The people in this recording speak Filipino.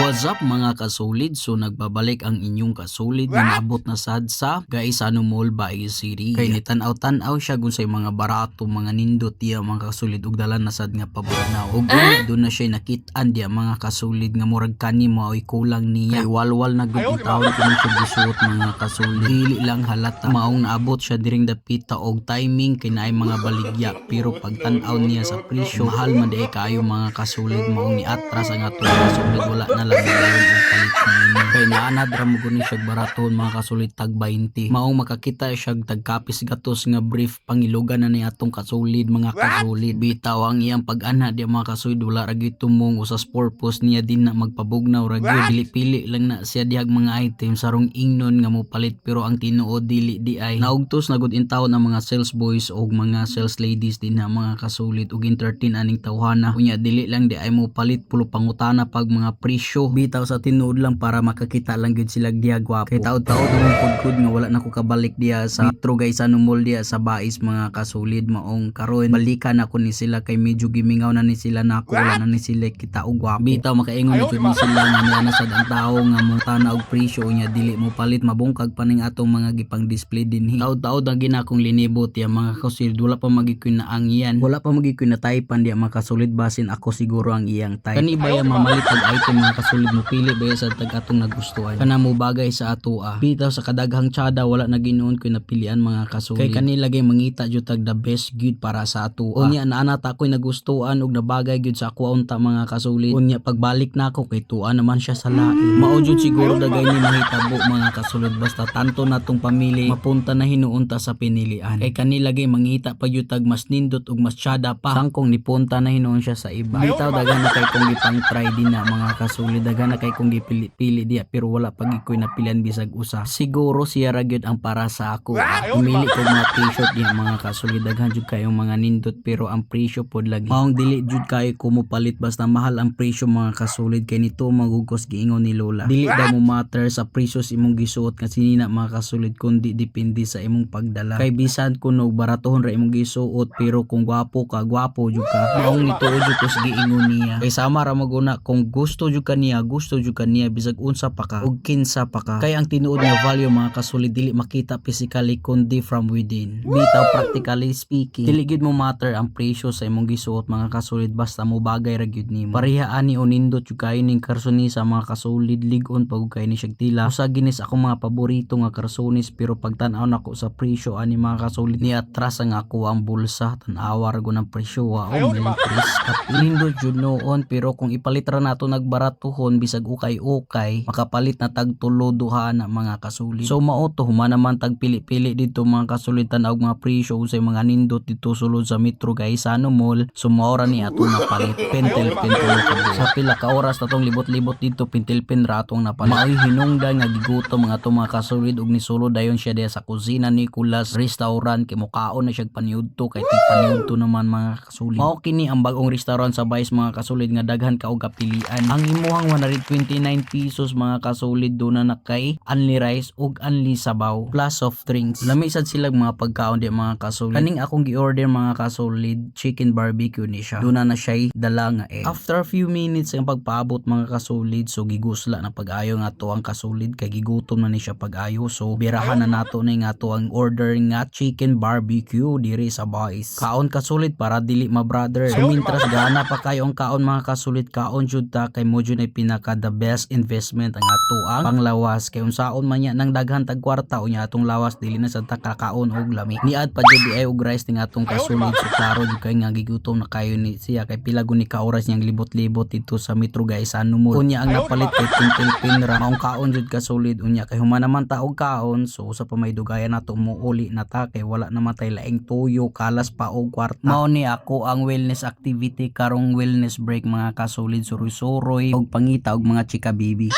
What's up mga kasulid? So nagbabalik ang inyong kasulid nga naabot na sad sa Gaisano Mall, Baguio City. Kay nitanaw-tanaw siya kung sa mga barato, mga nindot diya mga kasulid ug dalan na sad nga pabugnaw. Ug doon na siya nakit-an diya mga kasulid nga murag kani mo ay kulang niya. Kay walwal na gud tawon kini siya gisuot mga kasulid. Dili lang halata maong naabot siya diring dapita og timing kay naay mga baligya, pero pagtan-aw niya sa presyo mahal man di kayo mga kasulid, maong ni atras ang atong kasulid wala na lang dayon og palit niini. Kay naanad ra mo guni siya baraton mga kasulid tag 20. Maong makakita siya tag kapis gatos nga brief pangilugan na ni atong kasulid mga kasulid. Bitaw ang iyang pag-ana di mga kasulid wala ra gyud tumong usas purpose niya din na magpabugnaw ra gyud. Pili-pili lang na siya dihag mga item sarong ingnon nga mo palit, pero ang tinuod dili di ay naugtos na gud intaw na mga sales boys og mga sales ladies din na mga kasulid ug entertain aning tawhana. Unya dili lang di ay mo palit pulo pangutana pag mga presyo. Bitaw sa tinuod lang para makakita lang gud sila diha gwapo. Kay taod-taod mong pudkod nga wala na ko kabalik diha sa Metro Gaisano Mall diha sa Bais mga kasulid. Maong karon balikan ako ni sila kay medyo gimingaw na ni sila nako, wala na ni sila kita og gwapo. Bitaw makaingon na jud ni sila nga niya na sad ang tawo nga mutana og presyo nya dili mo palit mabungkag pa ning atong mga gipang display dinhi. Taod-taod ang ginakong linibot ya mga kasulid, wala pa magikoy na ang iyan. Wala pa magikoy na taypan diha mga kasulid, basin ako siguro ang iyang type. Kani ba ya mamalit og item mga kasulid mo pili ba sa tag atong nagustuhan kana mo bagay sa atoa. Bitaw sa kadaghang tsada wala na ginuon ko napilian mga kasulid, kay kanila gay mangita jud tag the best good para sa atoa. Unya naana ta ko'y nagustuhan og nabagay gyud sa ako unta mga kasulid. Unya pagbalik nako kay tuwa naman siya sa lain. Mao jud siguro dagay ni mahitabo mga kasulid, basta tanto natong pamili mapunta na hinuunta sa pinilian. Kay kanila gay mangita pa jud tag mas nindot ug mas tsada pa sangkong nipunta na hinuon siya sa iba. Bitaw daghan na kay kong gipang try din na mga kasulid, daghan na kay kong gipili diya pero wala pag ikoy napilian bisag usa. Siguro siya ra gyud ang para sa ako. Pumili ko mga t-shirt diya mga kasulid, daghan jud kayong mga nindot pero ang presyo pod lagi maong dili jud kayo kumupalit basta mahal ang presyo mga kasulid. Kay nito magugos giingon ni Lola, dili daw mo matter sa presyo sa imong gisuot kasi nina mga kasulid, kundi depende sa imong pagdala. Kay bisan kuno baratohon ra imong gisuot pero kung gwapo ka gwapo jud ka, maong nituod jud ko sige ingon niya. Kay sama ra maguna kung gusto jud kaniya bisag unsa pa ka ug kinsa pa ka. Kay ang tinuod nga value mga kasulid dili makita physically kundi from within. Bitaw practically speaking dili gid mo matter ang presyo sa imong gisuot mga kasulid, basta mo bagay ra gyud nimo. Pareha ani o nindot jud kayo ning karsonis sa mga kasulid, lig-on pag kay ni siya tila. Usa ginis ako mga paborito nga karsonis, pero pagtan-aw nako sa presyo ani mga kasulid ni atras ang ako ang bulsa tan-awa ra go ng presyo. Wow, militris kapindot jud noon, pero kung ipalit ra nato nagbaratuhon bisag ukay-ukay makapalit na tag tulo duha na mga kasulid. So mao to human naman tag pili-pili dito mga kasulid tan-aw mga presyo sa mga nindot dito sulod sa Metro Gaisano Mall. So mao ra ni ato napalit pentel-pen sa pila ka oras natong libot-libot dito pentel-pen ra atong napalit. Mao'y hinungdan nga gigutom mga to mga kasulid ug nisulod dayon siya diya sa kusina Nicolas Restaurant kay mukaon na siya paniudto kay tig-paniudto naman mga kasulid. Mao kini ang bag-ong restaurant sa Bais mga kasulid nga daghan ka og kapilian. Ang imuhang 129 pesos mga kasulid do na kay only rice ug only sabaw plus soft drinks. Lami sad sila mga pagkaon di mga kasulid. Kaning akong gi-order mga kasulid chicken barbecue ni siya. Do na siya dala nga egg. After a few minutes ang pagpaabot mga kasulid, so gigusla na pag-ayo nga to ang kasulid kay gigutom na ni siya pag-ayo. So birahan na nato ni nga to ang order nga chicken barbecue diri sa Bais. Kaon kasulid para dili ma brother. So mintras gana pa kayo ang kaon mga kasulid, kaon jud ta kay mo jud ay pinaka the best investment ang ato ang panglawas. Kay unsaon man nya nang daghan tag kwarta unya atong lawas dili na sa kakaon og lami. Niad pa jud ay og rice ning atong kasulid. So klaro jud kay nga gigutom na kayo ni siya kay pila guni ka oras niyang libot-libot dito sa Metro Gaisano Mall. Unya ang napalit kay pentel-pen ra maong kaon jud kasulid. Unya kay human naman ta og kaon, so usa pa may dugayan nato muuli na ta kay wala naman tay laing tuyo kalas pa og kwarta. Mao ni ako ang wellness activity karong wellness break mga kasulid, suroy-suroy og pangita og mga chika baby.